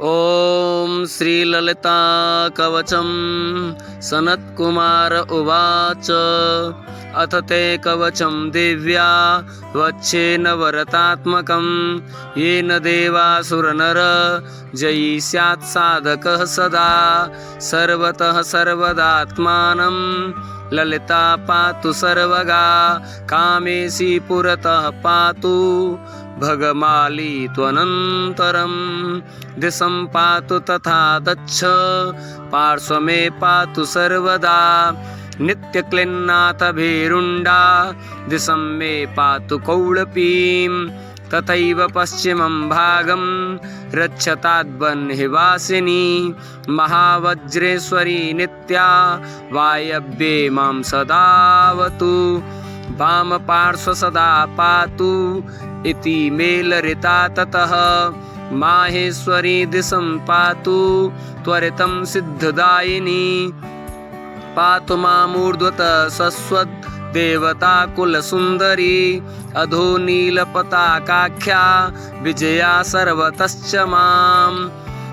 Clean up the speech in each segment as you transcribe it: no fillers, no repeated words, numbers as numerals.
ॐ श्रीललिता कवचं सनत्कुमार उवाच। अथ ते कवचं दिव्या वच्छेन वरतात्मकं येन देवासुरनर जयी स्यात् साधकः सदा। सर्वतः सर्वदात्मानं ललिता पातु सर्वगा। कामेशी पुरतः पातु भगमाली त्वनन्तरं। दिशं पातु तथा दच्छ पार्श्वमे पातु सर्वदा। नित्यक्लिन्नाथ भीरुण्डा दिशं मे पातु कौळपीं। तथैव पश्चिमं भागं रक्षताद्बह्निवासिनी। महावज्रेश्वरी नित्या वायव्ये मां सदावतु। वामपार्श्व सदा पातु इति मे ललिता। ततः माहेश्वरी दिशं पातु त्वरितं सिद्धदायिनी। पातु मामूर्ध्वतः शश्वत् देवताकुलसुन्दरी। अधो नीलपताकाख्या विजया सर्वतश्च मां।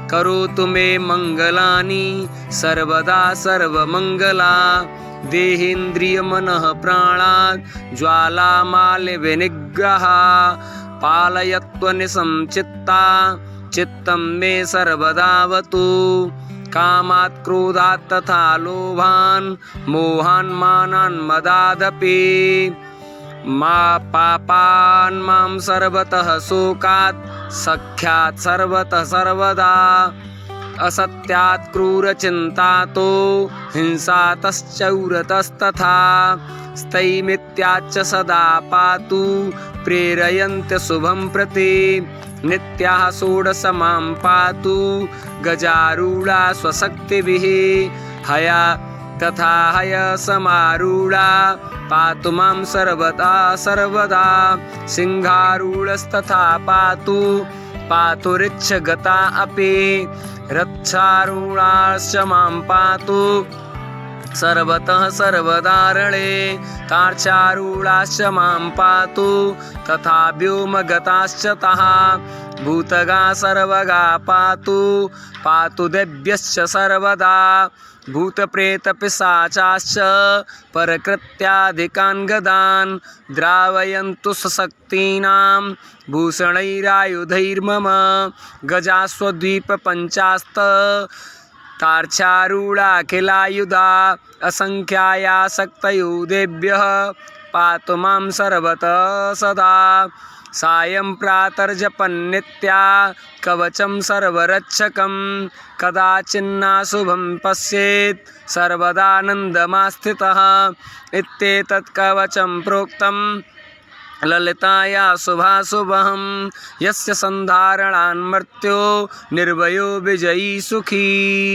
करोतु मे मङ्गलानि सर्वदा सर्वमङ्गला। देहेन्द्रियमनः प्राणात् ज्वालामालिविनिग्रहा। पालयत्वनिशं चित्ता चित्तं मे सर्वदावतु। कामात् क्रोधात् तथा लोभान् मोहान् मानान् मदादपि। मा पापान् मां सर्वतः शोकात् सख्यात् सर्वतः सर्वदा। असत्यात् क्रूरचिन्तातो हिंसातश्चौरतस्तथा। स्थैमित्याच्च सदा पातु प्रेरयन्त्य शुभं प्रति। नित्याः षोडश मां पातु गजारूढा स्वशक्तिभिः। हया तथा हयसमारूढा पातु मां सर्वदा सर्वदा। सिंहारूढस्तथा पातु पातु ऋक्षगता अपि। रक्षारूढाश्च मां पातु सर्वतः सर्वदारणे। तार्चारूढाश्च मां पातु तथा व्योमगताश्च तः। भूतगा सर्वगा पातु पातु देव्यश्च सर्वदा। भूतप्रेतपिशाचाश्च परकृत्याधिकान् गदान्। द्रावयन्तु सशक्तीनां भूषणैरायुधैर्मम। गजास्वद्वीपपञ्चास्त तार्चारूढाखिलायुधा। असङ्ख्यायासक्तयो देव्यः पातु मां सर्वतः सदा। सायं प्रातर्जपन्नित्या कवचं सर्वरक्षकं। कदाचिन्नाशुभं पश्येत् सर्वदानन्दमास्थितः। इत्येतत् कवचं प्रोक्तं ललिताया शुभाशुभं। यस्य सन्धारणान् मर्त्यो निर्भयो विजयी सुखी।